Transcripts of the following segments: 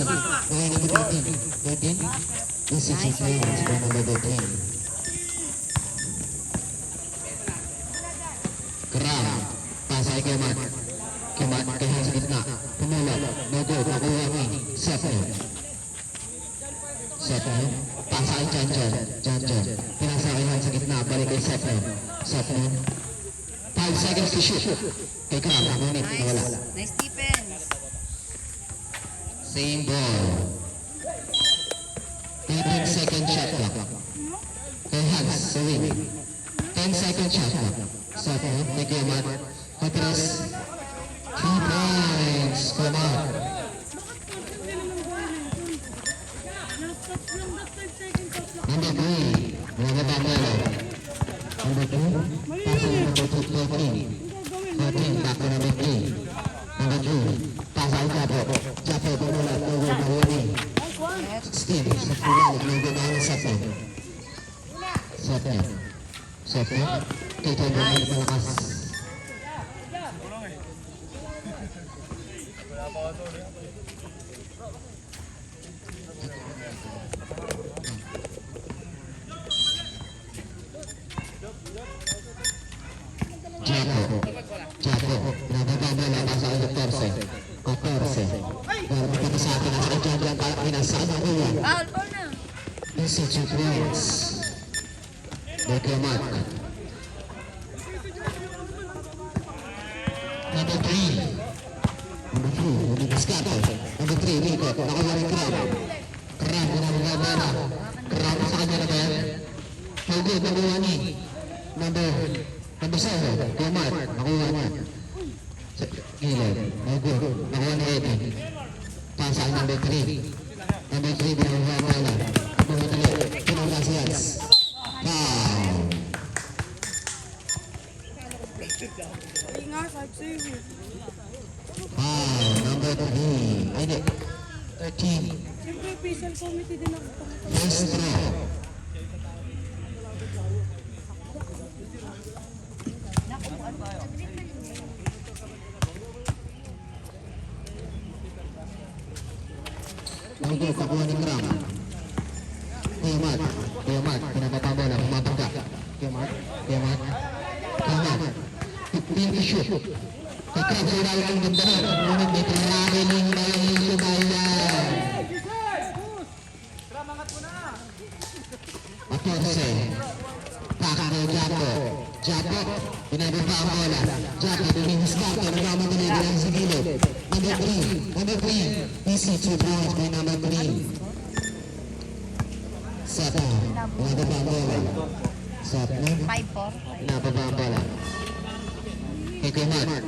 13. This is his name. It's for number 13. Kram. Pasay kay Mat. Kay Mat. Kay Hans gitna. Pumulot. No good. Nakuha ni Sefno. Sefno. Pasay Janjan. Janjan. Pinasa kay Hans sa gitna. Balik kay Sefno. Sefno. 5 seconds to shoot. Kay Kram. Ngunit. Nawala. Nice defense. Same ball. 18-second shot clock. Kay Hans sa wing. 10-second shot clock. Sefno. Thank you, Mat. Patras. 3 points for Mat. Number 3. Mga Bamelo. Number 2. Pasok number 14. 14. Back to number 3. Number 2. Pasok Japo. Japo pumulat. Over na winning. 16. Sa pinalik. Number 9. Sefno. Sefno. Sefno. Tito mo na palakas. Japo. Japo. Nababala na sa 14. 14. Pero makita sa akin ang Janjan para pinasama ko yan. Foul, foul na. This is 2 points. Thank you, Mark. Number 3. Number 2. Umigaskato. Number 3. Nico. Nakuha ni Kram. Kram. Nababala. Kram sa kanya na ba yan? No good. Nakuha ni. Number 7. Kaya Mark. Nakuha niya. Gilid. No good. Nakuha ni Eddie. Pasa ang number 3. Number 3. Binababala. Number 3. Pinagkasiyas. Foul. Foul. Number 3. Ay, di. 13. Siyempre, official committee din ako. First throw. Nakikita sa kuha ni Kram. Kuya Mat, pinapapambola, pumapagka. Kuya Mat. 15 to shoot. Kay Kram sa ilalim ng ganda na. Ngunit may pinakakiling na yung sumayan. 14. Paka kay Japo. Japo, pinapapambola. Japo, pinihiskarte. Nagmamadali bilang sa gilid. Number 3. Easy 2 points by number 3. Sefno. Pinapapambola. Sefno. 5-4. Pinapapambola. Kay Kuya Mat.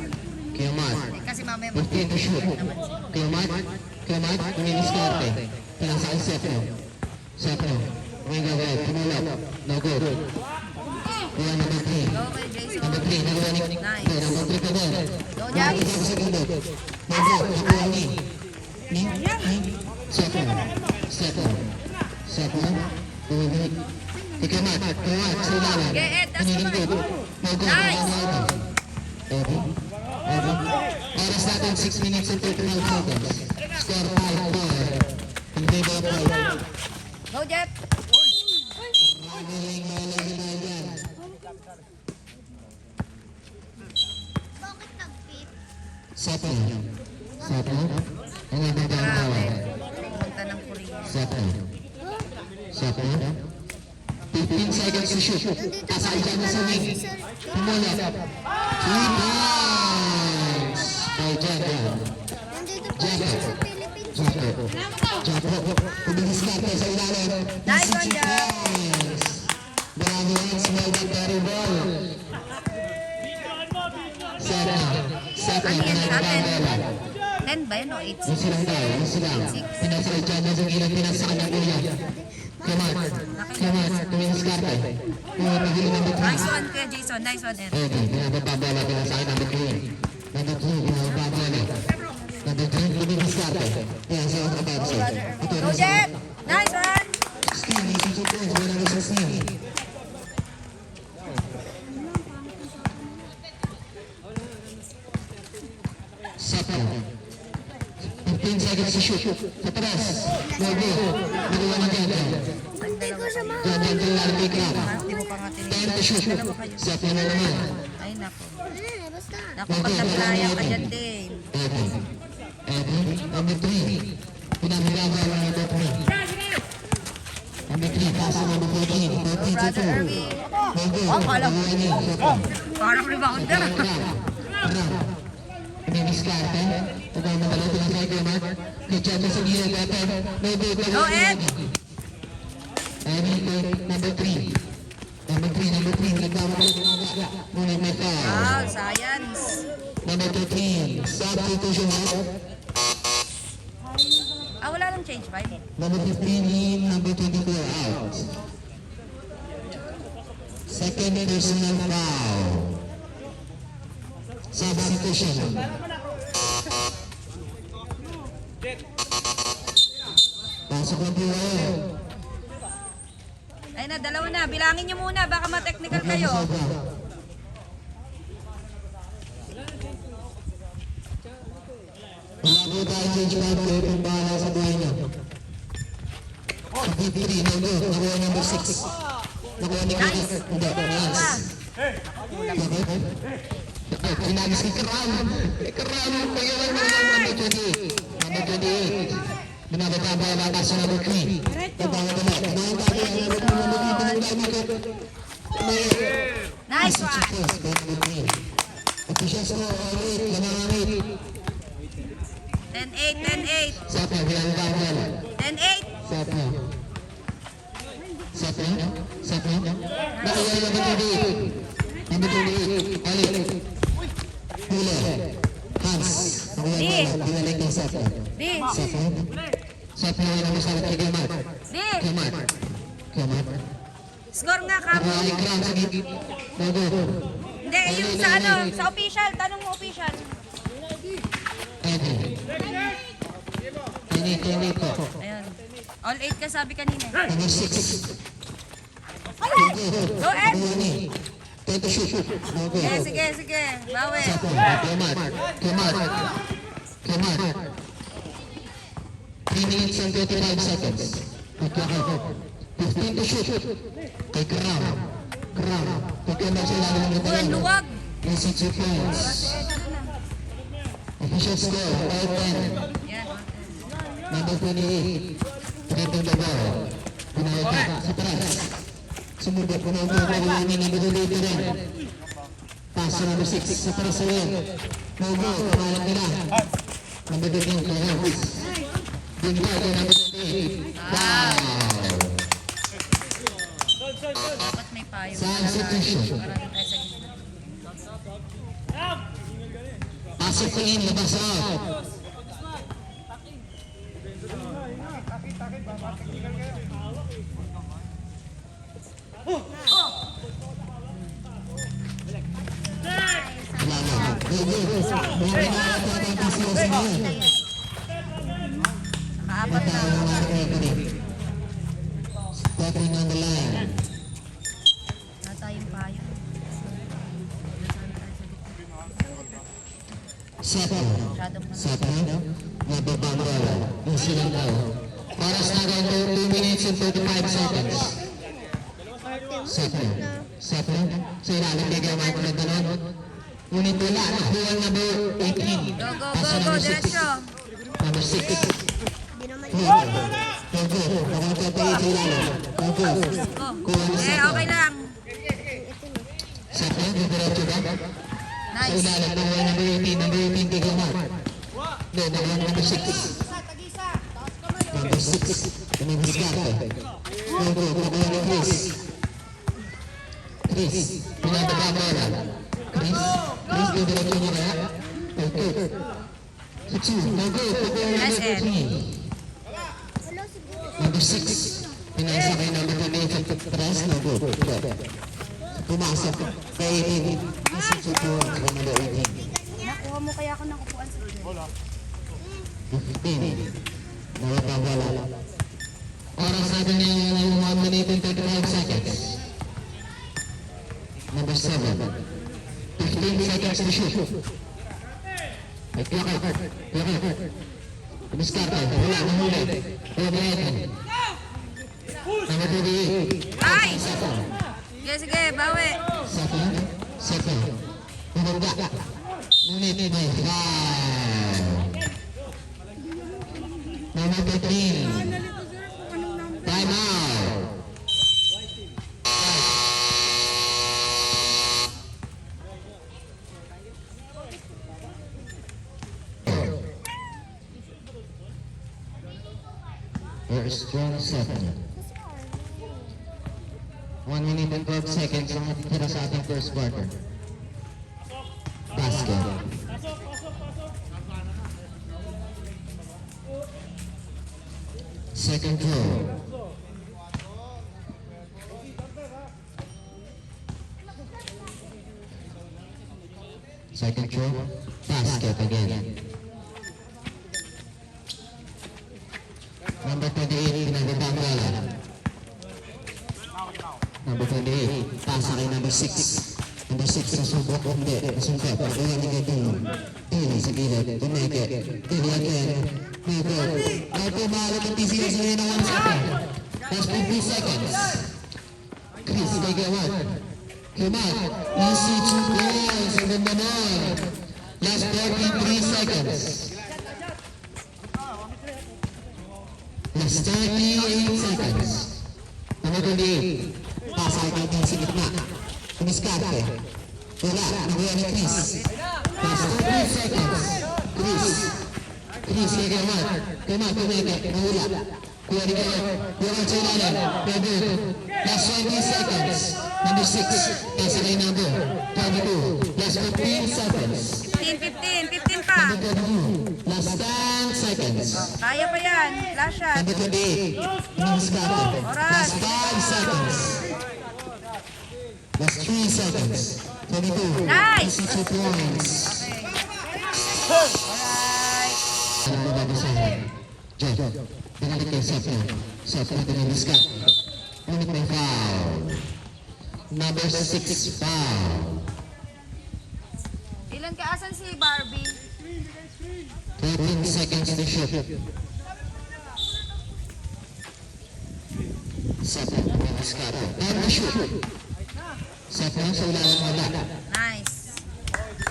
Kasi mamaya 15 to shoot. Kuya Mat, pinihiskarte. Pinasa kay Sefno. May gagawin. Pinulap. No good. Kuya number 3. go kay Jason. Number 3, nagawa ni number 3 ka din. Go, Jack. Nakikita ko sa gilid. Number, nakuha ni Sefno. Bumibig. Ikaw Mat, sa ilalim. Okay, Ed, that's Pinilingkod. Nice. Eddie. Oras natin 6 minutes and 39 seconds. Score 5-4. In favor of White. Go, Jeff. Maraming malay yan. Sefno. Ang ibang Grabe. bawal. Punta ng Korea. Sefno. 15 seconds to shoot. Pasay dyan na sa wing. Pumulot. 3 points. By Jacob. Jacob. Pumihiskarte sa ilalim. Nice one, Jacob. Points. Bravo yan. Small but very well. Sefno. Ano yan sa atin? Pinapapambola. 10 ba yun o 8? Isilang daw. Pinasay dyan na sa gilid. Pinasa kanya kuya. Kamat. Tumihiskarte. Nahili number 3. Nice one, Kuya Jason. Nice one, Ed. Okay, pinapapabala sa akin number 3. Number 3, pinapapabala. Number 3, lumihiskarte. Kaya sa mga kapatid. Go, Jeff. Nice one. 16, easy 2 points. Wala na 16. Sefno. 15 seconds to shoot. Sa tres. No good. Nakuha na dyan. Hindi ko siya Dyan din lalapay ka. Hindi mo pa nga 10 to shoot. Dalawa kayo. Set na naman. Ay, naku. Naku, pag nagplaya ka dyan din. Evan, number 3. Pinamagawa ng number 3. Number 3, pasa number 14. 14 to Brother 2. Irving. No good. Oh, kala ko. Nakuha niya. Parang rebounder. Pinidiskarte. Ito ang mga pinasay ko, Mark. Kichata sa gilid. No good. Go, Ed. Number 3. Number 3. Nagkakaroon ng mga. Ngunit may foul. Wow, science. Number 13. Substitution out. Ah, wala lang change vibe. Number 15 in. Number 24 out. Second personal foul. Substitution. Pasok na po kayo. Ay na, dalawa na. Bilangin niyo muna. Baka ma-technical kayo. Wala po tayo change vibe kayo kung bahala sa buhay niyo. 53, no go. Nakuha number 6. Nakuha ni Chris. Hindi, nice. Pinagis ni Karan. Karan, pagalan mo ng number 28. Number 28. Binababa ang bata sa number 3. Nice one. Official score, 8. Ganang 8. 10-8, 10-8. Sapo, bilang bawal. 10-8. Sapo. Nakuha number 28. Number 28. Alin. Hula. Hans. Nakuha bawal. Binalik ng Sapo. Di. Sapo yung number 7 kay Mark. Di. Kay Mark. Score nga kamo. Nakuha ni Kram sa git. Nago. Hindi, yung sa ano, sa official. Tanong mo official. Eddie. Tinit po. Ayun. All 8 ka sabi kanina. Number 6. Go, Ed. Try to shoot. Nago. Sige. Bawi. Sapo. Kay Mark. 3 minutes and 25 seconds. Pagkakako. 15 to shoot. Kay Kram. Pagkakako sa ilalim ng Uy, ang veterano. luwag. Easy 2 points. Official score, 5-10. Yan. Number 28. Tripping the ball. Pinawag sa paras. Sumugod po na ang goal ng ni number 28 rin. Pass sa number 6 sa paras sa rin. No goal, pangalan nila. Number 28, Clarence. Binigay kay number 28. Wow! Dapat may payo. Substitution. Parang tayo sa gilid. Pasok pa in, labas out. Nakaapat na. Stepping on the line. Wala tayong payo. Sepo. Nababangwala. Yung silang daw. Para sa akin, 2 minutes and 35 seconds. Sepo. Sa ilalim kay Gamay ko na dalon. Ngunit wala. Nakuha ang number 18. Go. Diretso. Number 6. Go. Nakakita pa sa ilalim. Go. Kuha na Sepo. Okay lang. Sepo, diretso ba? Sa Nice. ilalim, nakuha number 18. Number 18 kay Gamay. No, nakuha number 6. Number 6. Pinagbiskarte. Go. Nakuha ni Chris. Pinababa mo na. Chris, diretso niya kaya? Okay. Sa 2. Go. Nice, Ed. Number 6. Pinasa kay number 28 sa press. Go. Pumasok kay 18. Kasi supuan sa number 18. Nakuha mo kaya ako ng upuan sa gilid. 15. Nakakawala. Oras natin yung 1 minute and 35 seconds. Number 7. 15 seconds to shoot. Ay, clock. Kumiskarte. Wala, nahuli. Overhead. Number 28. Ay! Saka. Sige, sige, bawi. Saka. Bumangga. Ngunit may foul. Number 13. Nalito sir kung anong number. Time out. First 12 seconds. 1 minute and 12 seconds ang natitira sa ating first quarter. Basket. Second throw. Second throw. Basket again. Number 28, pinababa ang bola. Number 28, pasa kay number 6. Number 6, nasubok o hindi. Nasungkap. Kaya ni kay Tili sa gilid. Tumeke. Tili again. May goal. Now po, maalat ang TCS na yun ng 1 second. Last 3 seconds. Chris, kay Gawan. Kumat. Easy 2 goals. Ang ganda nun. Last 43 seconds. Last 38 seconds. Number 28. Pasa kay Tili sa gitna. Kumiskarte. Wala. Nakuha ni Chris. Last 3 seconds. Chris, kay Gawan. Kumat, tumeke. Nahula. Kuha ni Gawan. Gawan sa ilalim. Pwede. Last 20 seconds. Number 6. Pasa kay number 22. Last 15 seconds. 15 pa. Number 22. Last 10 seconds. Kaya pa yan. Flash shot. Number 28. Kumiskarte. Last 5 seconds. Last 3 seconds. 22. Nice! 62 points. Alright. Ano ba babasahin? Joe, binalik kay Sefo. Sefo na pinaliskap. Ngunit may foul. Number 6 foul. Ilan ka asan si Barbie? 13 seconds to shoot. Sefo na pinaliskap. Time to shoot. Sefo sa ilalim wala. Nice.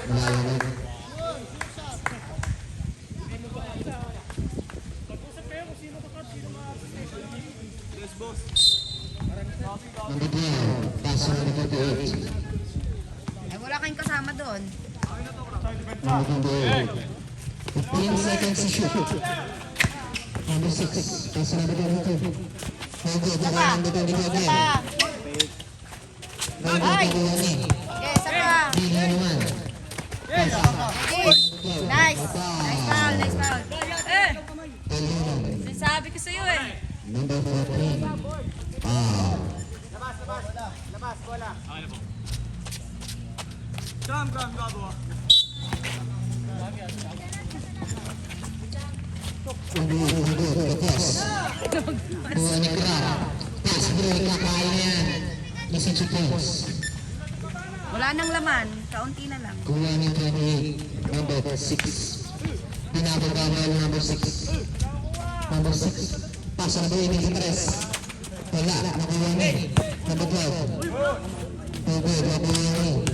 Wala naman. Number 12, pass on number 28. Ay, wala kayong kasama doon. Number 15 seconds to shoot. Number 6, pass on number 22. No good, number 22 again. No good, Ay! number 1 in. Okay, isa pa. Hindi naman. Pass on. Okay. Nice. Nice foul, nice foul. Eh, Pelino. sinasabi ko sa'yo eh. Number 14. Foul. Good, Kapos. Kuha ni Krab. Pass break, kakain na yan. Listen to points. Wala nang laman. Kaunti na lang. Kuha ni 28. Number 6. Pinapagawa ng number 6. Number 6. Pasa na ba yung interest? Wala. Nakuha ni. Number 12. No good. Nakuha ni.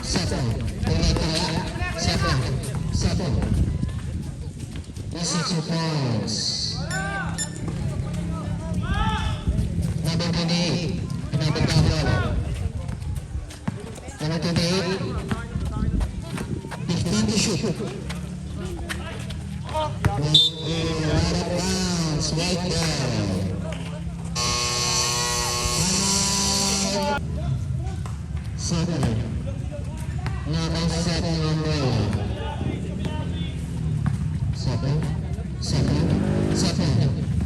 7. Wala kaya. 7. Listen to points. Number 28. Pinapagawa. Number 28. 15 to shoot. Out of bounds, right there. Seven. Nakaset ng umbrella. Seven.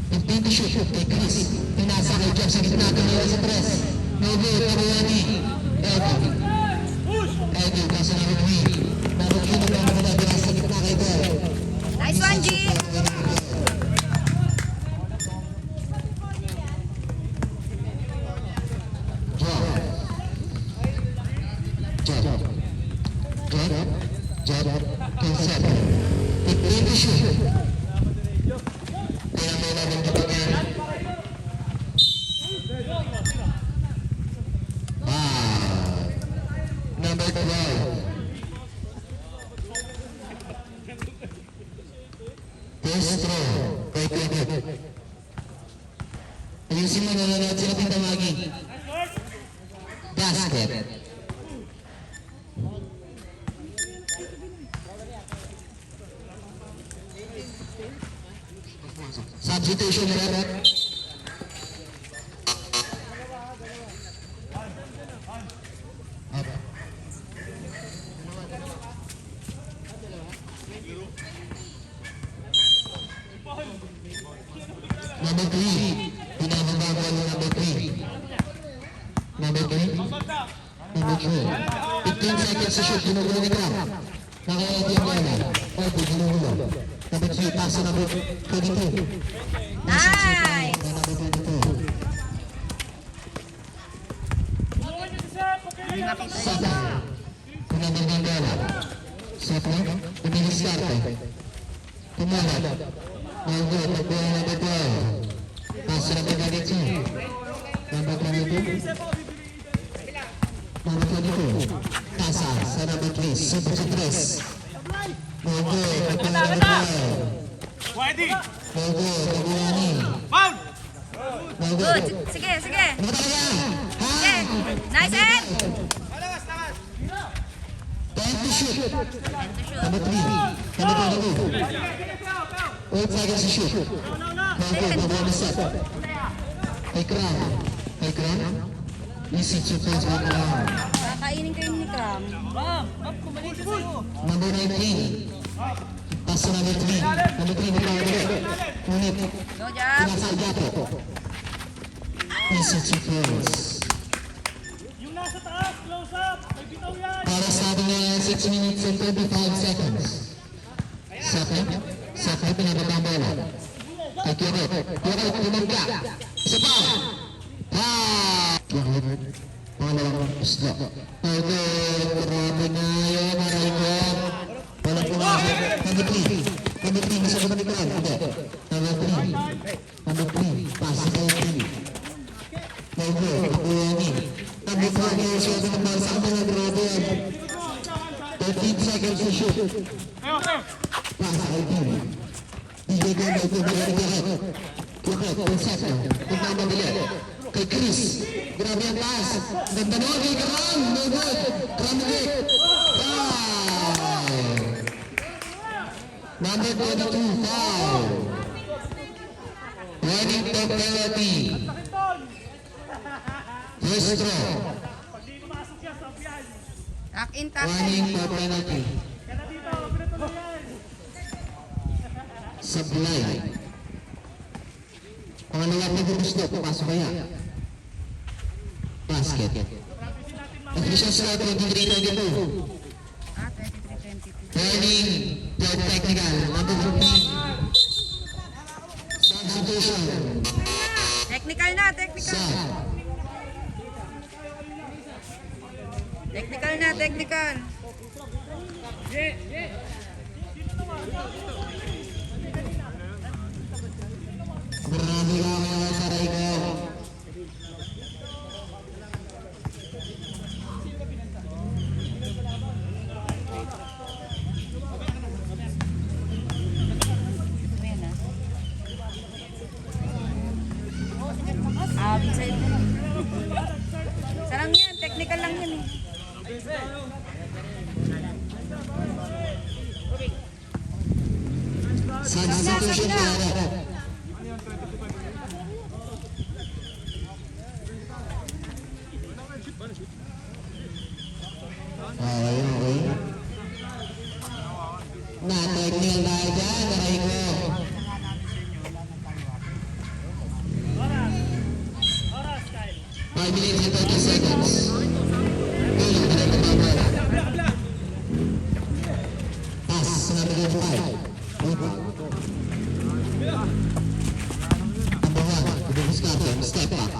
15 to shoot kay Chris. Pinasa kay Jeff sa gitna kanila sa press. No good, Karuani. Eddie, kaso na rin. Narukino na mga nabira sa gitna kay Bell. Nice one, G. Job. Kay Seven. 15 to shoot. Maestro, kay Kevin. Ayusin mo, nanonood sila pintawagi. Basket. Substitution error. Number 3, pinababa mo number 3. Number 3. Number 3. 15 seconds to shoot, ginugulo ni Cram. Nakayati ang bola. Okay, ginugulo. Number 3, pass to number 22. Nice! Number 22. Saka, pinababa ang bola. Saka, dumidiskarte. Tumalab. Number 12. Pass to number 22. Number 22. Number 22. Pasa sa number 3. Super sa 3. Logo, number 12. Logo, Taguani. Logo. Good. Sige, sige. Ano talaga? Ha? Sige. Nice end. Time to shoot. End to shoot. Number 3. Number 22. 8 seconds to shoot. Logo, Taguani set. Kay Cram. Kay Cram. Easy to face with Cram. Kakainin kayo ni Cram. Number 19. Pass to number 3. Number 3, nagkakaroon. Ngunit, Go job. pinasalya po. Easy to face. Yung nasa taas, close up! May bitaw yan! Para sa ating 6 minutes and 25 seconds. Second, pinababa ang bola. Kay Kirot. Kirot, tumangga. Isa pa. Kirot. Walang isla. Okay, grabe na yun. Aray ko. Walang kumahit. Number 3. Number 3, nasa ba ni Cram? Hindi. Number 3. Number 3. Pass to number 3. Logo, Taguani. Number 4, siya ng bola sa kanila. Grabe yan. 13 seconds to shoot. Pass kay Kim. DJ Gomez, Kirot, Pulsato. Pagmamadali. Kay Chris. Grabe ang pass. Ganda mo kay Cram. No good. Cram ulit. Foul. Number 22, foul. Warning to penalty. First throw. Pag di pumasok yan, stop yan! Tuck in, tuck in. Warning to penalty. Kaya na dito, pinatuloy yan! Sablay. Pangalawa na gusto. Pasok kaya. Basket. Official slot 23-22. Ah, 23-22. Warning, third technical, number 15. Substitution. Technical na, technical. Sub. Technical na, technical. Grabe ka mga saray ko. Ayan na. Outside. Sarang yan, technical lang yan eh. Substitution para. Okay. Na-technical na dyan, aray ko. Oras, Kyle! 5 minutes and 30 seconds. Goal, direct na bola. Pass sa number 5. Number 1, Ibubus Carter, step back.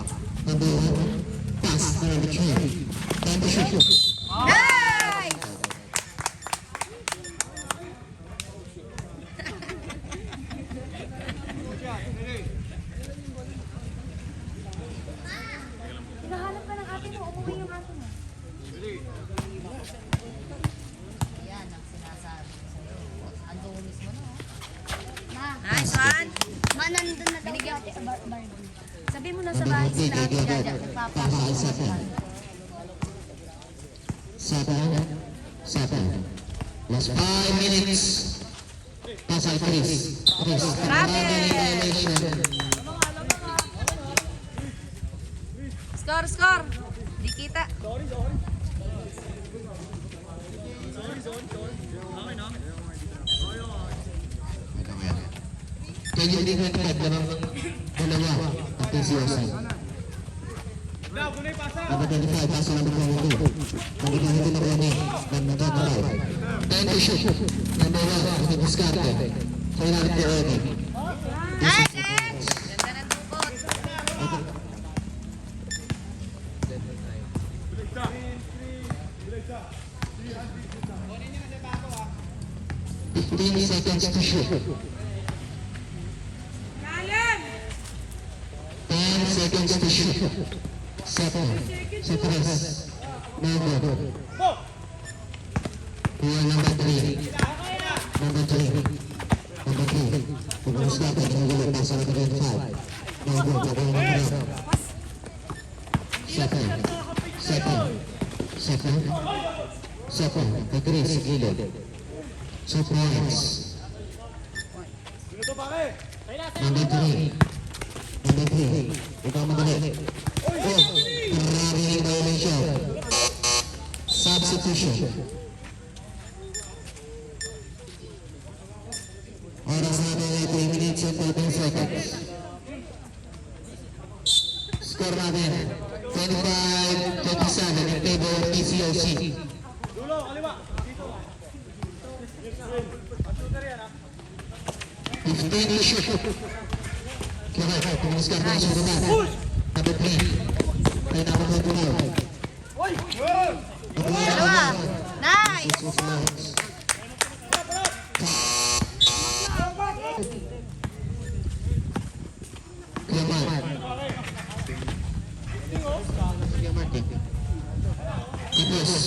Number 1, pass to number 3. Time to shoot. Nice! Hinahanap ka ng ate mo. Umuwi yung ate mo. Nice! nandun na daw dati sa Barbie. Sabi mo na sa bahay sila ate Jaja. Nagpapasok. Seven. Last 5 minutes. Pasal Chris. Grabe! Violation. Score! Di kita. Kaya hindi ko lamang dalawa ang PCOC. Number 25, pass number 22. Number 22 na kuni. Number 25. 10 to shoot. Number 1, ang diskarte. So, inalit ko ready. Nice, Ed! Ganda ng tukot. Fifteen seconds to shoot. 10 seconds to shoot. 7. So, Chris. Number. Number 3. Number 3. Number 3. Pupulis natin ang gulo. Nasa number 25. Number 5. 7. Kay Chris, sa gilid. 2 points. Number 3. Number 3. Ikaw madali. Oh, maraming violation. Substitution. Oras natin ay 3 minutes and 14 seconds. Score natin 25-27 in favor of PCOC. 15 to shoot. Okay, pumuskan po sa sunod. Number 3. Kaya na ako tuloy. Dalawa. Nice! Yaman. Tipos.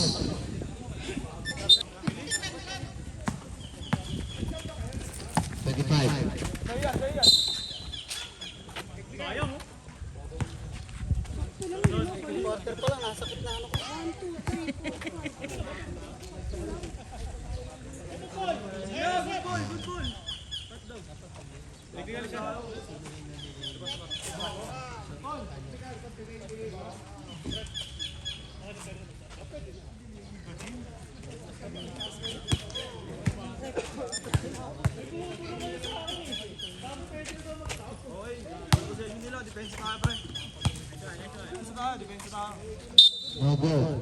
No goal.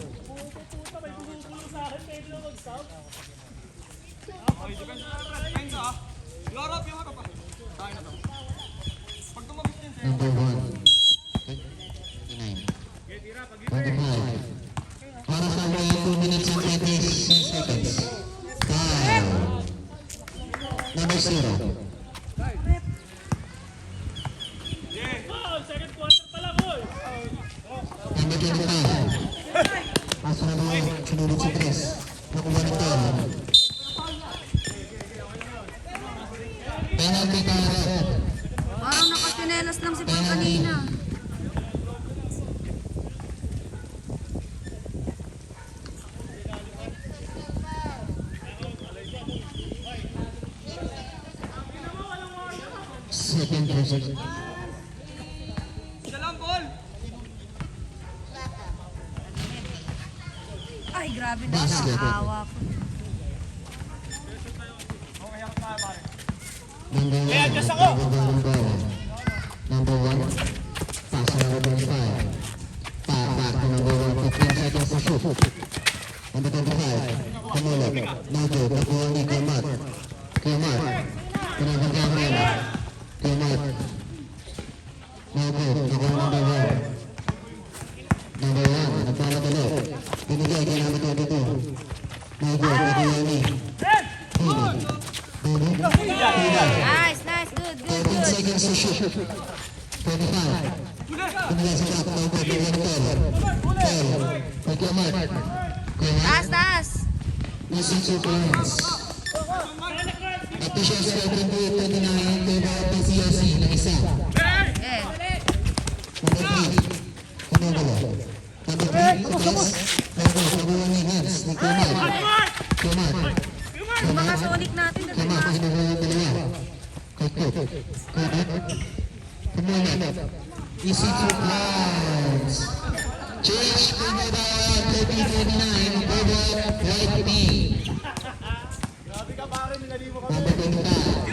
Number 1. 29. 25. Para sa way 2 minutes and 26 seconds. Foul. Number 0. Second quarter pa lang, oy! Number 25. Paso na mga sinunod si Chris. Nakuha ng tao. Penalty tayo. Parang nakasinelas lang si Paul kanina. Second person. Ay, grabe na. Basket. Awa ko. Number 1. Number 1. Pass na number 5. Back to number 1. 15 seconds to shoot. Number 25. Kamulog. Najo. Nakuha ni Kamat. Kamat. Pinagagam na yun. Kamat. Najo. Nakuha number 1. Number 1. Nagpalatalo. Binigay kay number 22. Najo. Nakuha ni. Nice, good. 13 seconds to shoot. 25. Binigay sa top. Najo. Nakuha ni. Kay Kamat. Kamat. Taas! Missing 2 points. At Official score 28-29 to the PCOC na isa. Eh. Number 3. Kumugulo. Number 3, Atlas. Nagulo ni Hens. Ni Kumar. Kumar. Yung mga Sonic natin na Kumar. Kinugulo yung dalawa. Kay Cook. Kumulat. Easy 2 points. Change to the 30-29. Over right knee. Number 25.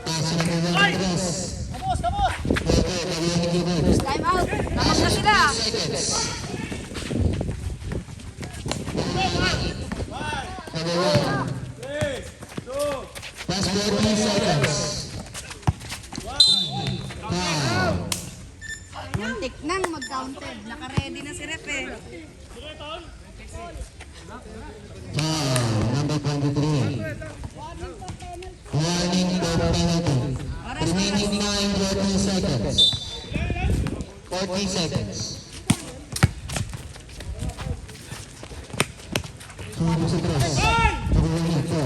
Paso na po ng Atlas. time out. Tapos na sila. Seconds. Number 1. Last 14 seconds. Foul. Muntik nang mag-counted. Naka-ready na si Rep eh. Foul. Number 23. Warning for penalty. Remaining 9 seconds. 40 seconds. Sumunod sa press. Nakuha ko.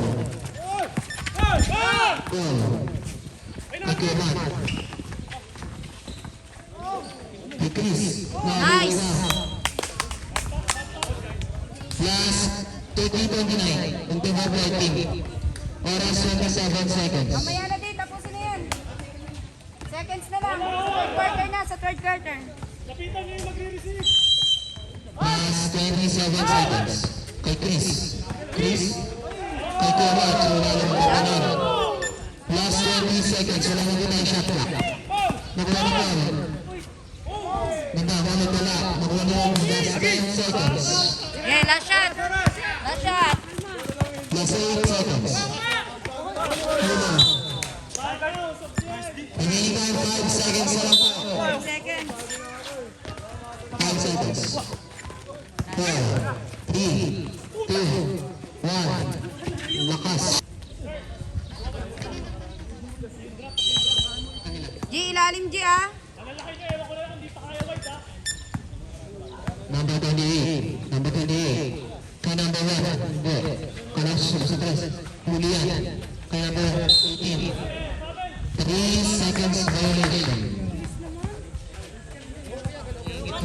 Goal. Akiman. Kay Chris. Nice. Last 30-29. Ang team of right team. Oras 27 seconds. Mamaya na din. Tapusin na yan. Seconds na lang. Third quarter na. Sa third quarter. Kapitan niyo yung magre-receive. Last 27 seconds. Kay Chris. Chris. Kay Kuya. Wala lang mga Last 20 seconds. Wala na din ang shot clock. Nakuha na po. Nagkakalit wala. Nakuha na yung last 10 seconds. Yeah, last shot. Last shot. Last 8 seconds. Remaining time 5 seconds na lang po. 5 seconds. 5 seconds. 4, 3, 2, 1. Lakas. G, ilalim G ah. Number 28. Number 28. Kay number 1. Hindi. Kalang susunod sa 3. Julian. Kay number 18. 3 seconds violation.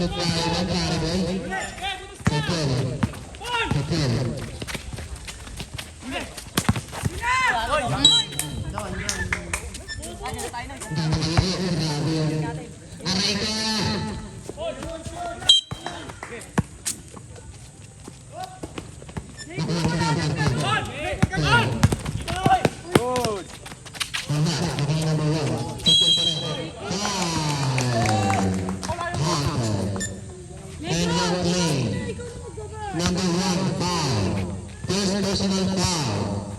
Look by one Paraguay. Kay Paul. Kay Paul. Grabe yun. Aray ka! Number 1 foul. First personal foul.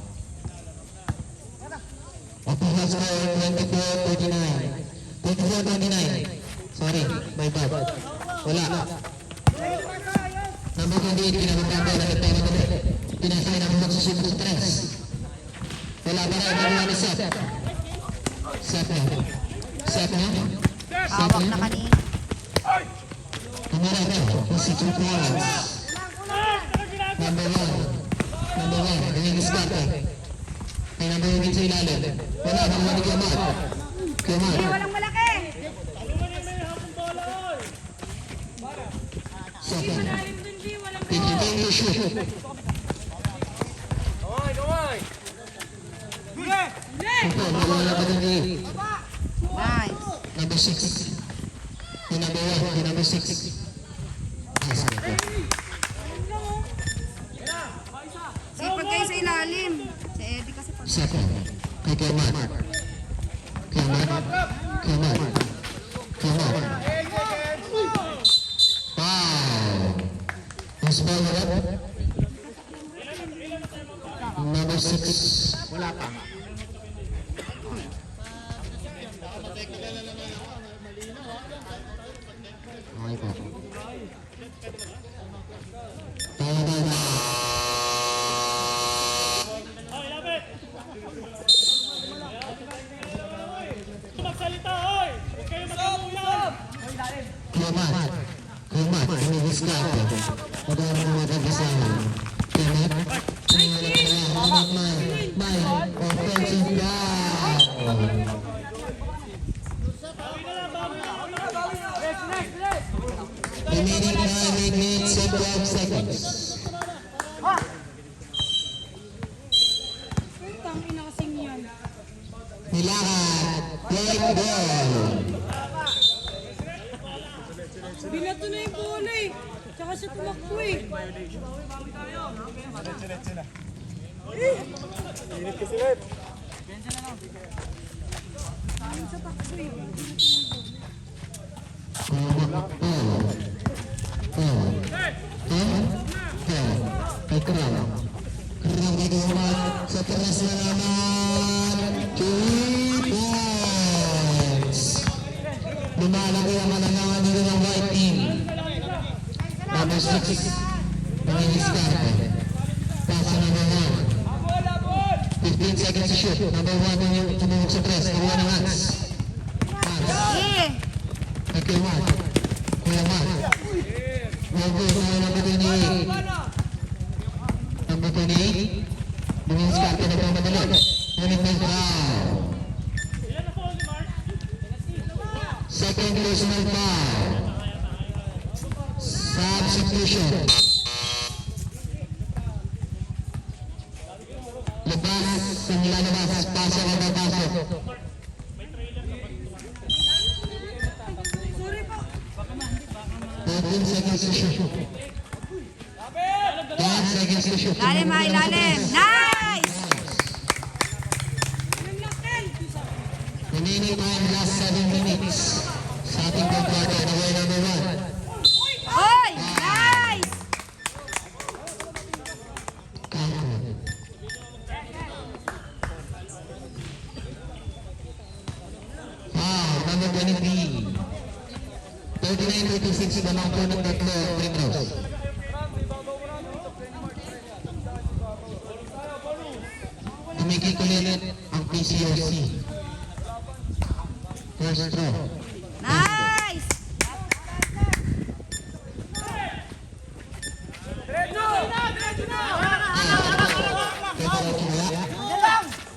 Official score 24-29. 24-29. Sorry, my bad. Wala. Number 28, pinagpapang bola ng pera nila. Pinasay na mga susunod sa 3. Wala pa rin, wala ni Seth. Seth na. Seth na. Hawak na kanina. Kamara ito, kasi 2 points. Number 1. Number 1, Dennis Garte. May number 1 sa ilalim. Wala, nakuha ni Kiamar. Kiamar. Walang malaki. Second. 50 to shoot. Ito, nawala pa din eh. Nice. Number 6. Yung number 1, yung number 6. Nice. Sipag kayo sa ilalim. Si Eddie kasi pag... Second. Kay Kiamar. Kiamar. Kiamar. Kiamar. Wow. Mas ball na rin. Number 6. Wala pa. Okay po. Tama. Magsalita, oy! Huwag kayo magkamuyan! Kiamar. Kiamar. Dennis Garte. Magkano mo magkagasama? Kiamar. May offensive guy. kasi tumakbo eh. Init kasi ulit. Kay Kram. Kram gagawa sa teras na naman. 2 points. Lumalaki ang mananangan nila ng white team. Number 6. Pangiliscar. Pasa number 1. 15 seconds to shoot. Number 1 yung tumawag sa press. Nakuha ng Hans. Hans. Kay Kuya Juan. Kuya Juan. Number 28. Number 28. Pangiliscar ka nagmamadali. Ngunit may foul. Second personal foul. Substitution. Labas ang lalabas. Pasok ang papasok. 14 seconds to shoot. 10 seconds to shoot. Lalim ha, ilalim. Nice! Remaining time, last 7 minutes. Sa ating pagkakata, away number 1. Oy! Nice! Count. Foul, number 23. 39-36, lamang po ng tatlo, Primrose. Tumigil ulit ang PCOC. First throw. Nice!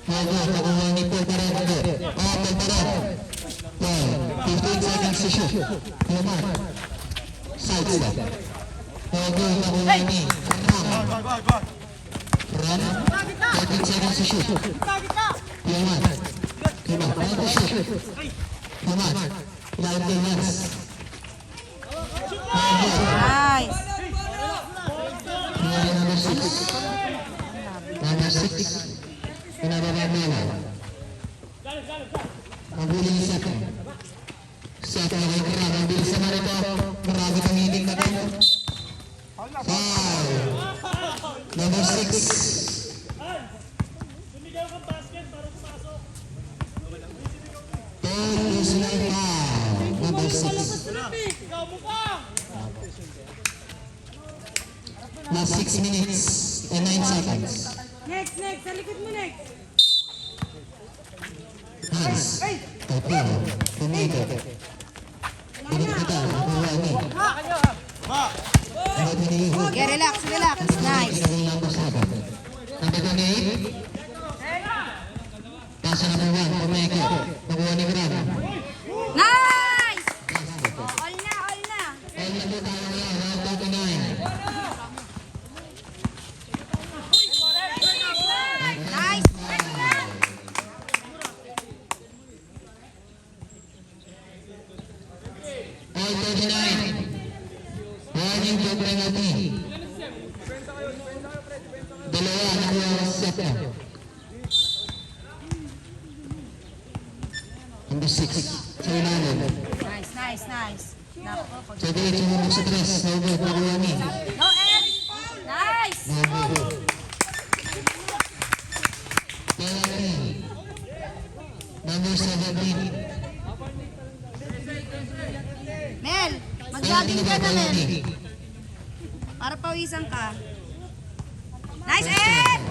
Bago, pakuha ni Paul Paredo. Paul Paredo. Paul, 15 seconds to shoot. Yaman. Side step. Bago, pakuha ni Ram. Ram. 13 seconds to shoot. Yaman. Yaman, bago to shoot. Yaman. Live the hands. Bago. Nice! Player number 6. Number 6. Pinababa nila. Ang huling second. Second na kay Kram. Ang bilis naman ito. Marami kang hiling na ito. Foul. Number 6. Sumigaw kang basket para pumasok. Third personal foul. Number 6. Ikaw mo pa! Last 6 minutes and 9 seconds. Next! Sa likod mo next! Hans. Tapo. Pumito. Pinagpita. Nakuha ni. Ano tinihog? Okay, relax. Nice! Number 7. Number 28. Pasa number 1. Pumeko. Nakuha ni Gram. Nice! All na! Ay, nandun tayo ngayon. Round 39. Nice! All 39. Warning to penalty. Dalawa nakuha ang set na. Number 6. Sa ilalim. Nice! Naku, pag... Sa diretso mo sa tres. Naubos nakuha ni. No, Ed! Nice! Naubos. Penalty. Number 17. Mel, mag-jogging ka na, Mel. Para pawisan ka. Nice, Ed!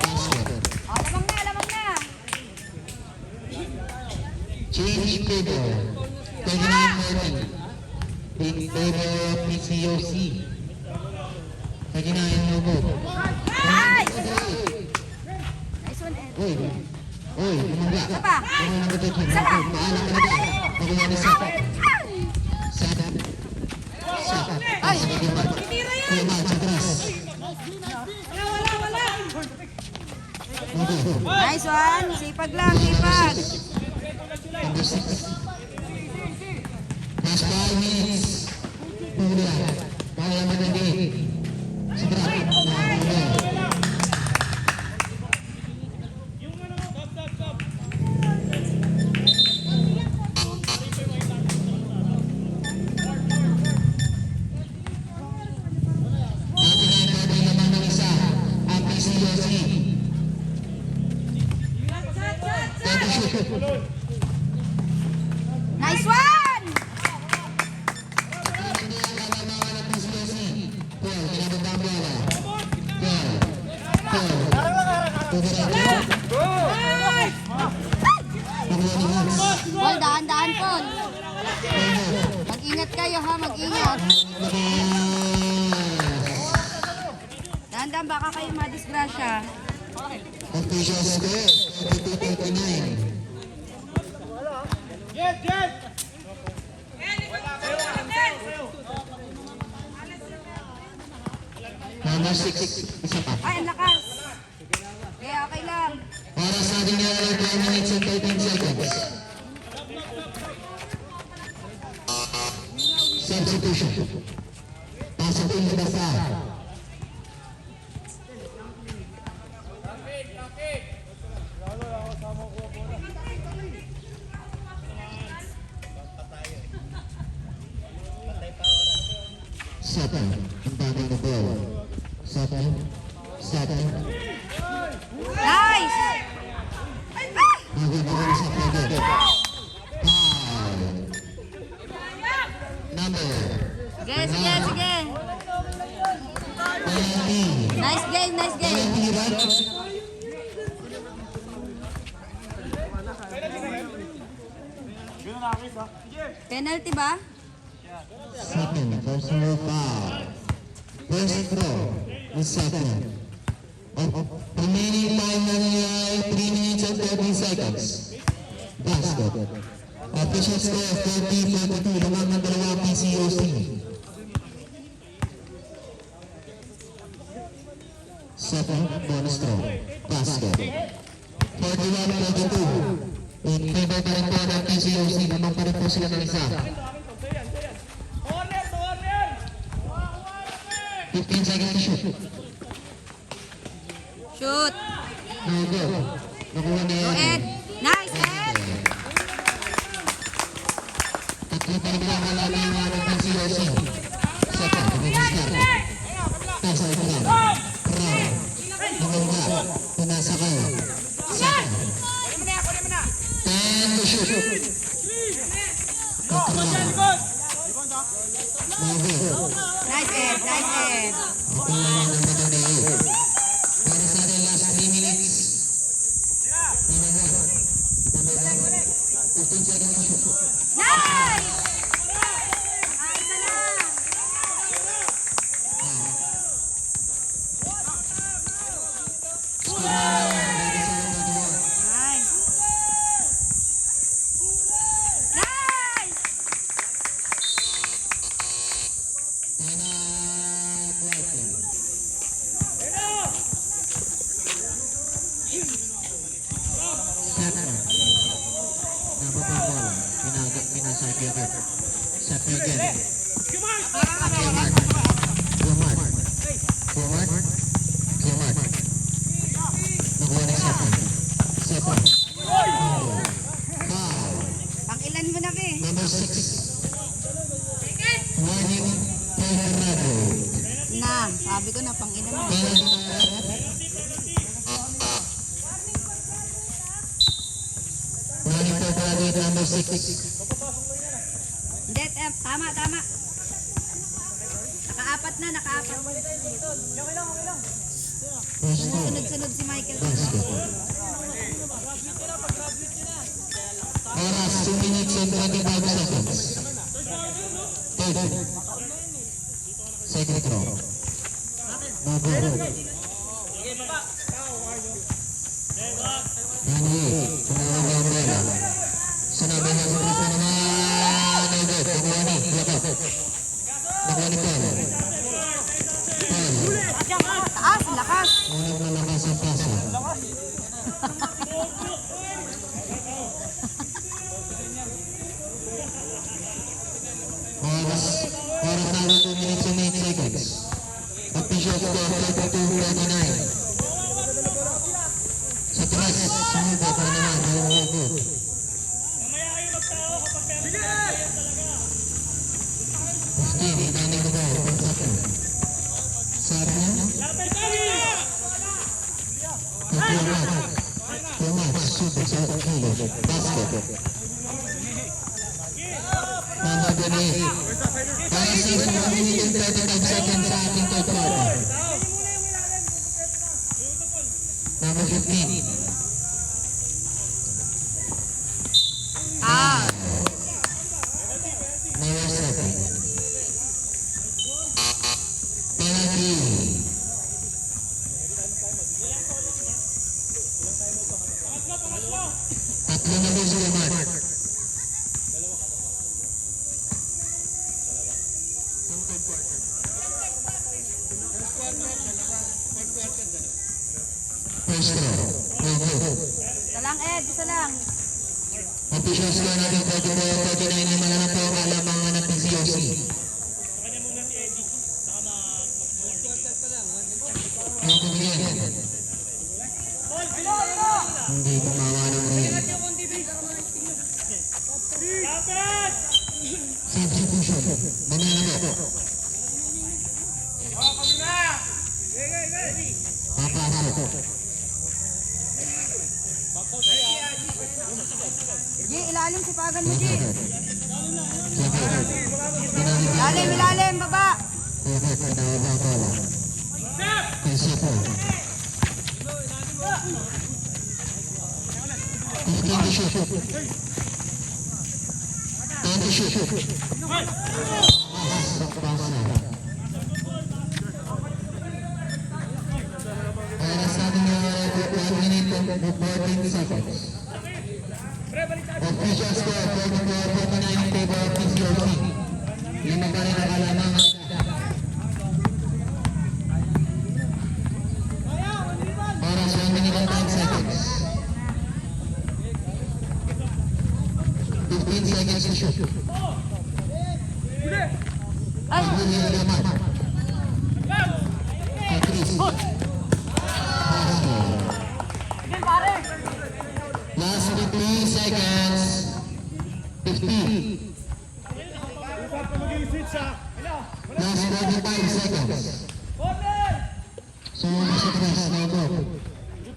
Oh, lamang na! Change favor. 39-40. In favor of PCOC. 39 no vote. Nice! Nice one, Ed. Uy, kumangga. Isa pa. Ano na ba ito? Isa pa. Maalam ka na ba? Nakuha ni Saka. Saka. Ay! Kuya sa tres. Nice one! Sipag lang, sipag! Number 6. Last 5 minutes. Pula. Kaya madali. Nice one! Paul, daan-daan, Paul. Mag-ingat kayo ha, mag-ingat. Dahan-dahan, baka kayo madisgrasya. Official score, 22-39. Jet, Jet! Number 6, isa pa. Ay, ang lakas. Kaya okay lang. Para sa ating nangyari 12 minutes and 13 seconds. Substitution. Pasok in the basa. Second, ang bagay na ball. Second. Nice! Nagagawa sa pagod. Number Sige, sige, sige. 20. Nice game, nice game. 20 right? Penalty ba? Second, personal foul. First throw is second. Remaining time na nila ay 3 minutes and 30 seconds. Basket. Official score 40-42. Lamang ng dalawang PCOC. Second, bonus throw. Basket. 41-42. In favor pa rin po ng PCOC. Lamang pa rin po sila ng isa. Corner, corner! 15 seconds to shoot. Shoot. No go. Nakuha ni Go, Ed. Ed. Nice, Ed. Tatlo pa rin lang wala na yung ng PCOC. Second, start. Pasa ito lang. Crown. Nangungga. Pinasa kayo. Second. 10 to shoot. Kakraw. No go. Nice, Ed. Nice, Ed. Nakuha na ng bato ni Ed. Para sa ating last 3 minutes. Number one. 15 seconds to shoot. Nice! Ayos na na. Nice. Nice! Pang ilan mo na, Be? Number 6. Warning Colorado. Na, sabi ko na pang ilan mo. Warning Colorado at number 6. Hindi, tama, tama. Nakaapat na, nakaapat. First two. Sunod-sunod si Michael. Basket. Oras 2 minutes and 25 seconds. Third. Second throw. No good. Tumawag ang bola. Sinabi niya sa grupo naman. No good. Nakuha ni. Yakap. Nakuha ni Paul. Paul. Taas, lakas. Unang nalakas ang pasa. Oras na 2 minutes and 8 seconds. Official score 32-39. Sa taas, sumubo pa naman. Nalumubo. Mamaya kayo magtao kapag meron talaga. 15, itanig ko ba? 1 second. Sarap niya. Lapel kami! Too much. Subok sa kilo. Basket. First throw. No good. Isa lang, Ed. Isa lang. Official score natin 44-49 naman na po ang alamang ng PCOC. Ang kumiliyan. Hindi gumawa ng rin. Substitution. Mamaya na po. Papasok. G, ilalim si Pagan mo, G. Ilalim. Ilalim, ilalim, baba. Okay, pinawaba ko lang. Pensipo. 15 to shoot. 10 to shoot. Oras natin na 1 minute and 14 seconds. Official score 44-49 in favor of PCOC. Lima pa rin ang alamang. Oras 1 minute and 10 seconds. 15 seconds to shoot. Ay, William Lamar. Patrice. Last 15 seconds. 50. Last 45 seconds. So, nasa tres, no go.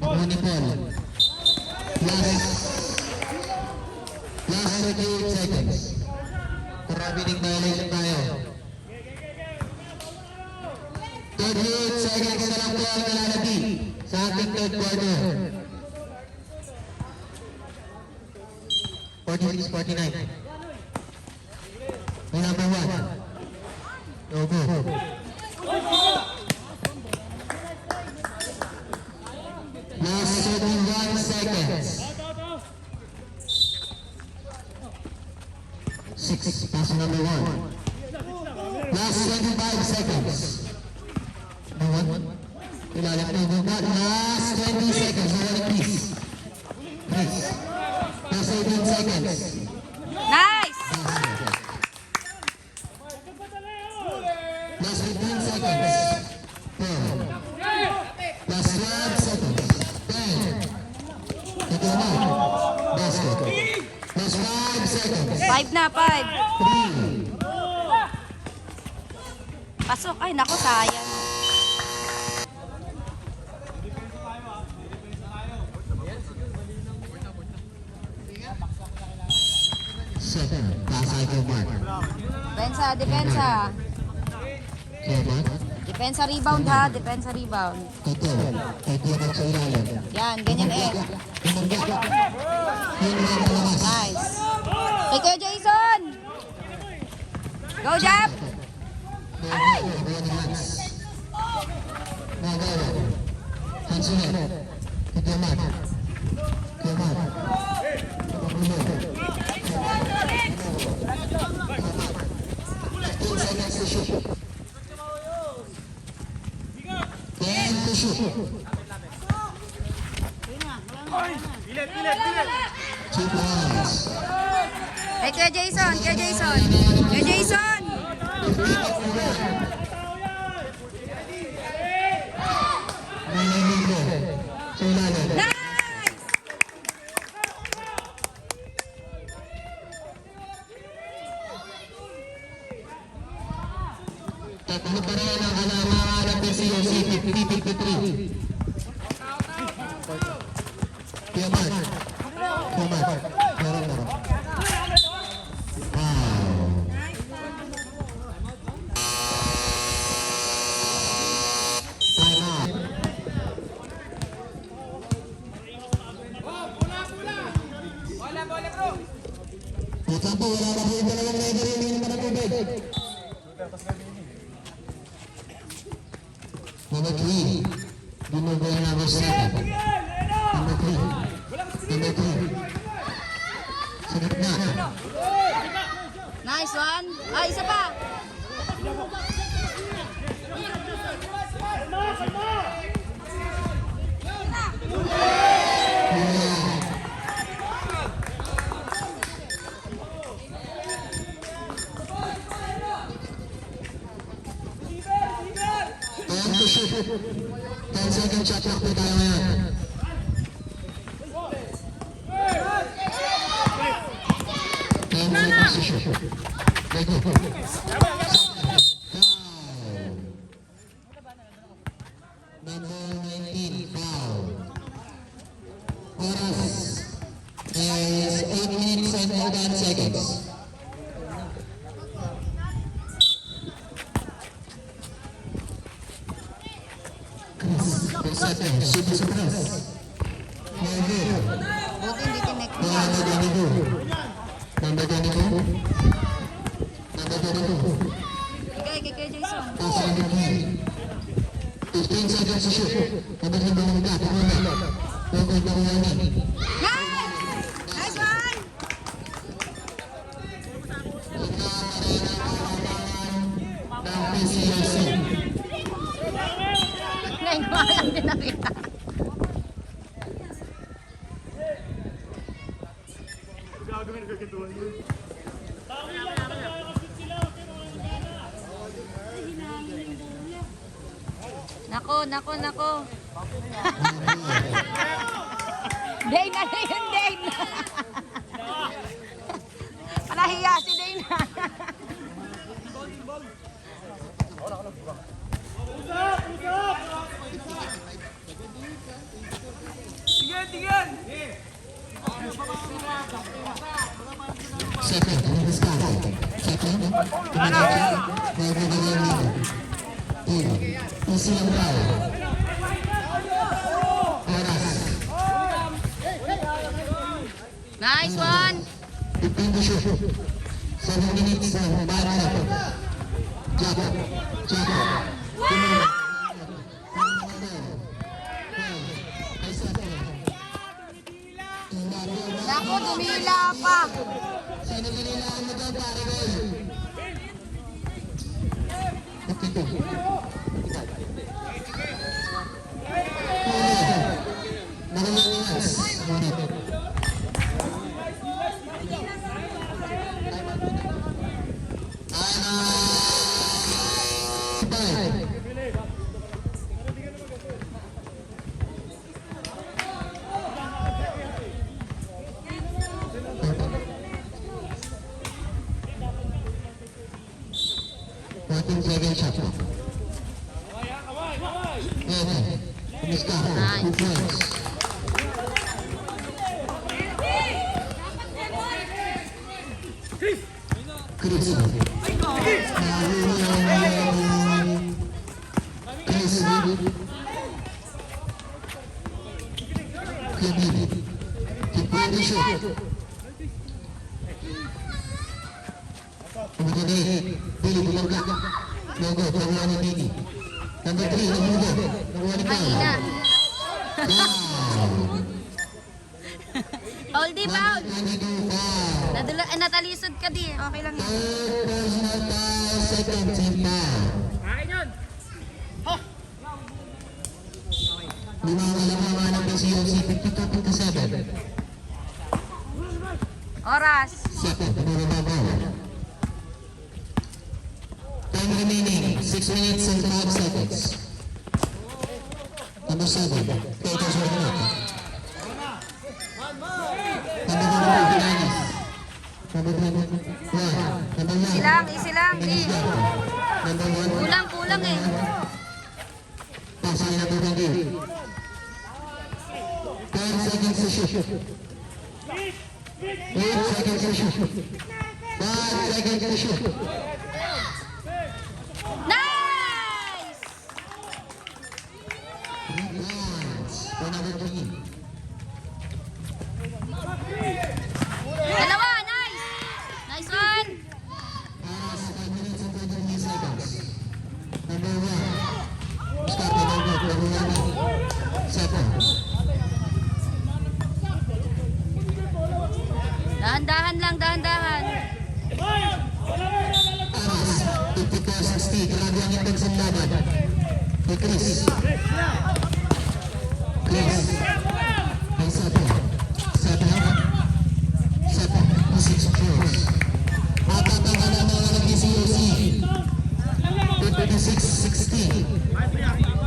Mahuni Paul. Last 38 seconds. Karabining violation tayo. 38 seconds na lang po ang nalalagay sa ating third quarter. 46-49. May number 1. No go. Last 31 seconds. 6. Pass number 1. Last 25 seconds. No one. Ilalim no go. Last 20 seconds. No one please. Please. Last 18 seconds. nice. Last 15 seconds. 4. Last 12 seconds. 10. Ito na. Basket. Last 5 seconds. 5 na, 5. 3. Pasok. Ay, naku, sayang. Second. Pasay ko mark. Depensa, depensa. Kevin. Depensa rebound ha, depensa rebound. Ito. Ito ka sa ilalim. Yan, ganyan eh. Tumangga. Yun na ang palabas. Nice. Kay Kuya Jason. Go, Jap. Nagawa. Hansunet. Kitiaman. Kitiaman. Pagkakulo. 15 seconds to shoot. 10 to shoot. 2 points. Kay Kuya Jason, Kuya Jason. Kuya Jason. May nalinggo. Sa ilalim. Nice. Tatlo pa rin ang alamangan ng PCOC 50-53. Tiaman. Tiaman. Meron. Wow. Time out. Puta po, wala na po yung dalawang referee, hindi naman ang tubig. Number 3. Bumaba yung number 7. Number 3. Number 3. Sa gitna. Nice one. Ay, isa pa. to shoot. 10 second shot clock po tayo ngayon. 10 seconds to shoot. Okay, go. Number 19, foul. Oras is 8 minutes and 10 seconds. Chris, Pulsate, shoot sa press. Movie. Buti hindi tinek mo. Number 22. Number 22. Number 22. Kay Jason. Pass on the key. 15 seconds to shoot. Number 22. Huwag na uwani. Nice! Nice one! Ng PCRC. Ngayon ko lang din nakita. Nako. Dane na yun, Dane. Panahiya si Dane. Second, Second, Easy ang foul. Oras. Nice one. 15 to shoot. 7 minutes and 5 seconds. Jacob. Nako, dumila pa. Sino binilaan mo daw, pare ko? 52. Second shot. Chris. Number 3, Mahina. Oldie foul. Natalisod ka di. Okay lang yan. second team foul. Lumawala ng PCOC 52-57. Oras. Second, time remaining 6 minutes and 5 seconds. Number 7, Peter Sornot. Number 1, Number 1. Easy lang. Di. Number 1. Kulang eh. Passing number 20. 10 seconds to shoot. 8 seconds to shoot. 5 seconds to shoot. Nice! For number 3. Dalawa, nice! Nice one! 5 minutes and 23 seconds. Number 1. Stop the number 1. Second. Dahan-dahan. Aras, 54-60. Grabe ang intens ng laban. Kay Chris. May Seven. May 6 fours. Apat ang mga nag-COC. 56-60.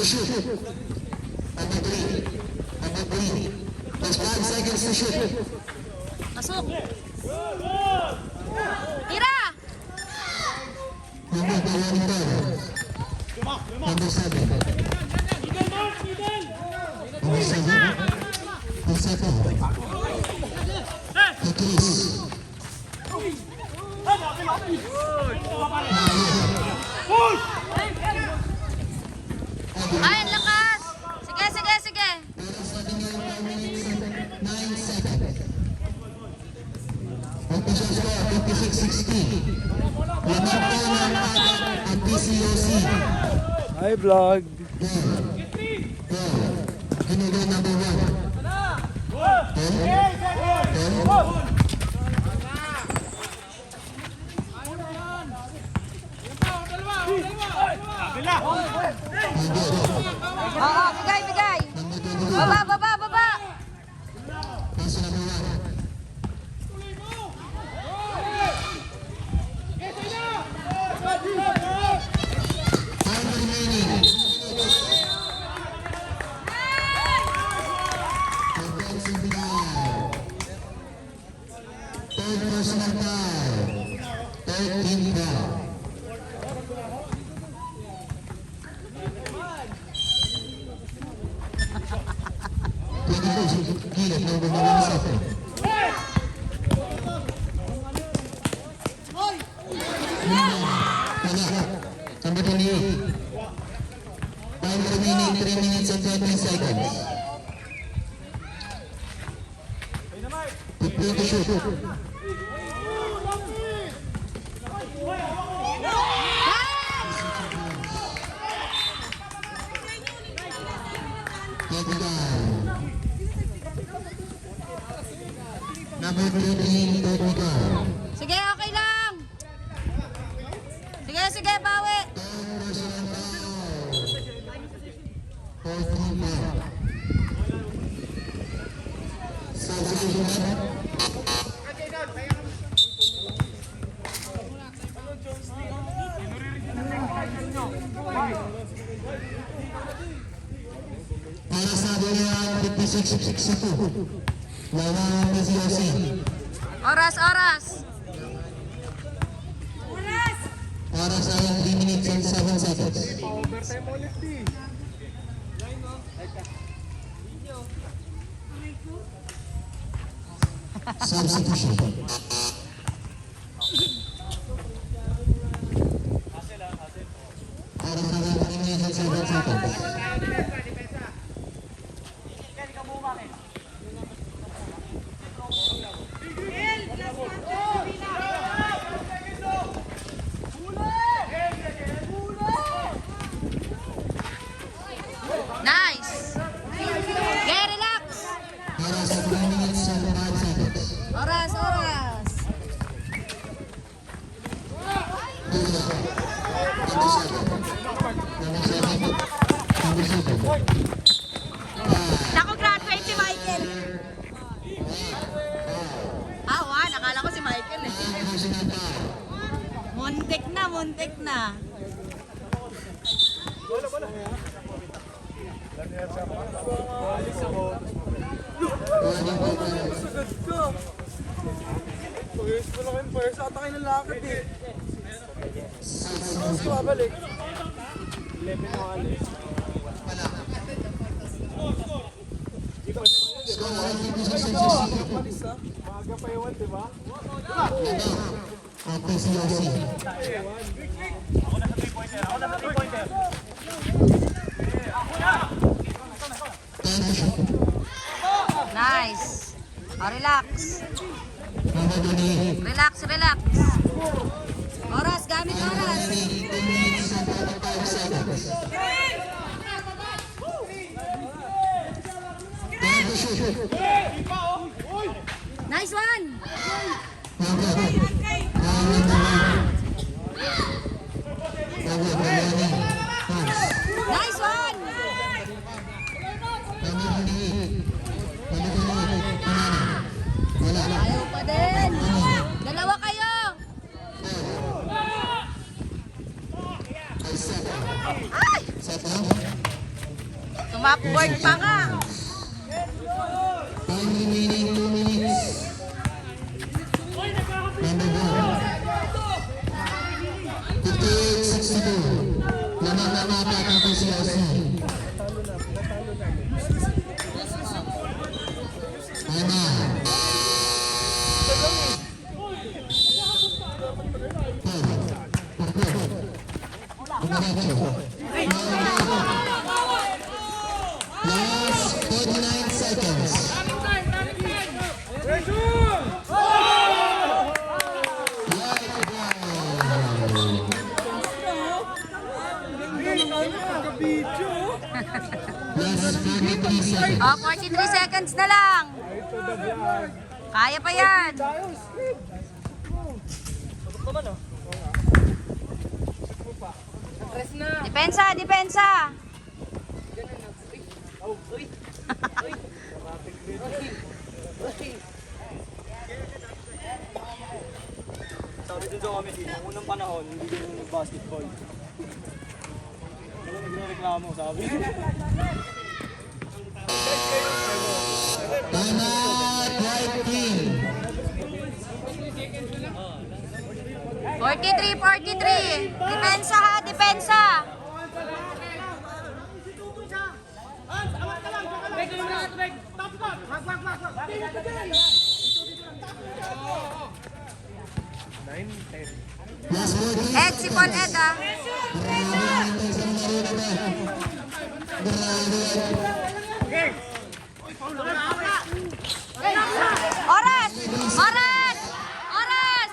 to shoot. Number 3. Number 3. Plus 5 seconds to shoot. Pasok. Tira! Number 24. Number 7. Middle, Mark, middle! Number 7. The second. The Chris. Push! Ay, ang lakas! Sige, sige, sige! Oras natin yung 5 minutes and 9 seconds. Official score, 56-60. Lamang po ng ang PCOC. Hi, vlog. Ginulo number 1. Kabila! Oo, bigay, bigay. Number 22. Baba, baba, baba. Pass number 1. Time remaining. Offensive foul. Third personal foul. Third team foul. Gilid ng bumaba sa atin. Wala. Number 28. Time remaining 3 minutes and 20 seconds. 15 to shoot. Technical. Number 13, technical. Sige, okay lang! Sige, sige, bawi! Personal foul. Fourth team foul. Substitution. Para sa Bulian, 56-62. Lawan ng PCOC. Oras, oras! Para sa 3 minutes and 7 seconds. Substitution. Para sa 3 minutes and 7 seconds. Nice! Okay, relax! Para sa 3 minutes and 5 seconds. Oras, oras! Number 7. Naku, graduate si Michael! Ah, wow, nakala ko si Michael eh. Personal foul. Muntik na, muntik na. Pag-ayos mo lang yung pwersa at akin ng lakad eh. Tapos babalik. 11 na alis. Score 56-62. Alis ha? Maaga pa iwan, di ba? Ang PCOC. Ako na sa 3-pointer. Ako na sa 3-pointer. Time to shoot. Nice. Oh, relax. Number 28. Relax, relax. Oras, gamit oras. 2 minutes and 45 seconds. Time to shoot. Nice one. Number 1. Number 1. Nice one. Number 28. Wala. Ayaw pa din. Dalawa kayo. Set. Ay! Set now. Mapboard pa nga. Time remaining 2 minutes. Number 1. 58-62. Lamang na mapat ang PCRC. Ana. Last 49 seconds. Last 43 seconds. Oh, 43 seconds na lang. Kaya pa yan. Depensa, depensa. Sabi dito kami dito, nung unang panahon, hindi din nag-basketball. Ano nagre-reklamo, sabi? Time out, white team. 43. Depensa ha, depensa. Last 40. Ed, si Paul Ed ah. Oras! Oras! Oras!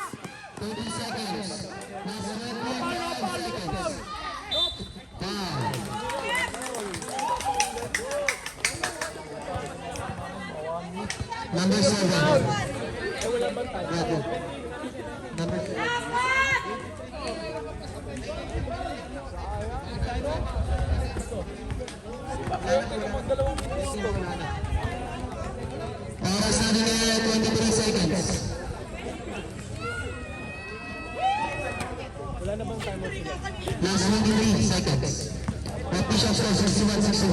30 seconds. Last 25 seconds. 5. Number 7. Oras natin ay 23 seconds. Last 23 seconds. Official score 61-64.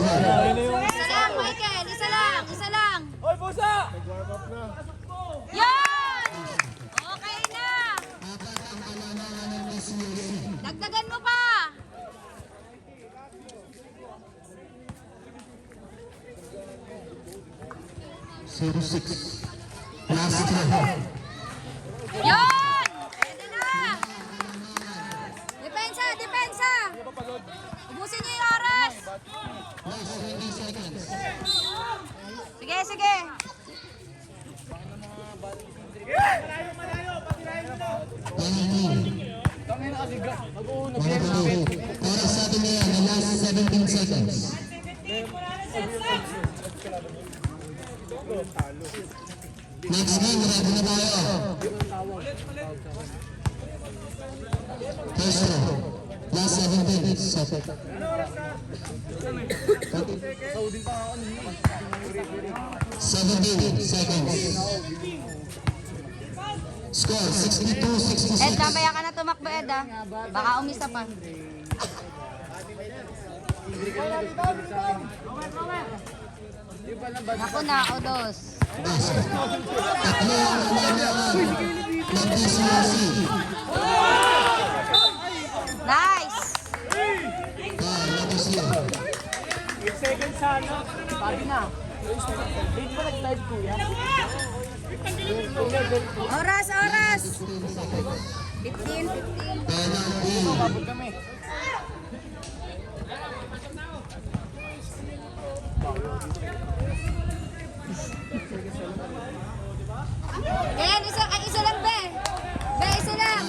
Isa lang, Michael. Isa lang. Isa lang. Hoy, Busa! Yan! Okay na. Apat ang kalamangan ng PCRC. Dagdagan mo pa. Zero 6. Last 12. Yan! Pwede na. Depensa, depensa. Ubusin niyo yung oras. Last 20 seconds. Sige, sige. Oras sa atin ngayon, the last 17 seconds. Next game, ready na tayo. First row, last 17 seconds. 17 seconds. Score, 62-66. Ed, namaya ka na tumakbo, Ed ah. Baka umisa pa. Ako na, Odos. Tatlo ang kalamangan ng PCRC. Nice! Labas yun. 8 seconds sana. Sabi na. Late pa nag-live kuya. Oras, oras! 15. Penalty. Babot kami. Ayan, isa lang, Be. Be, isa lang.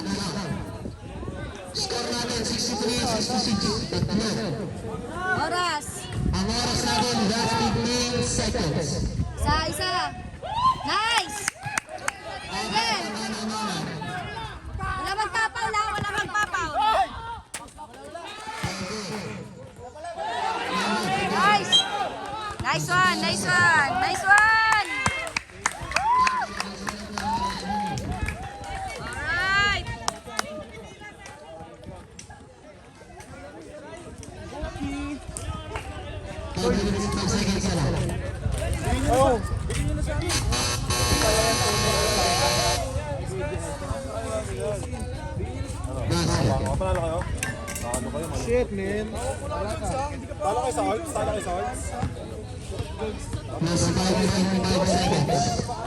Score natin 63-66. Tatlo. Oras. Ang oras natin, last 15 seconds. Isa. Nice! Again. Wala magpapaw lang, wala magpapaw. Nice! Nice one, nice one, nice one! Alright! 5 minutes, 5 seconds na lang. Oh. Basket. Panalo kayo? Ano kayo, man? Shit, man. Talo kayo sa Arts? Talo kayo sa Arts? Plus 5 seconds. 5 seconds.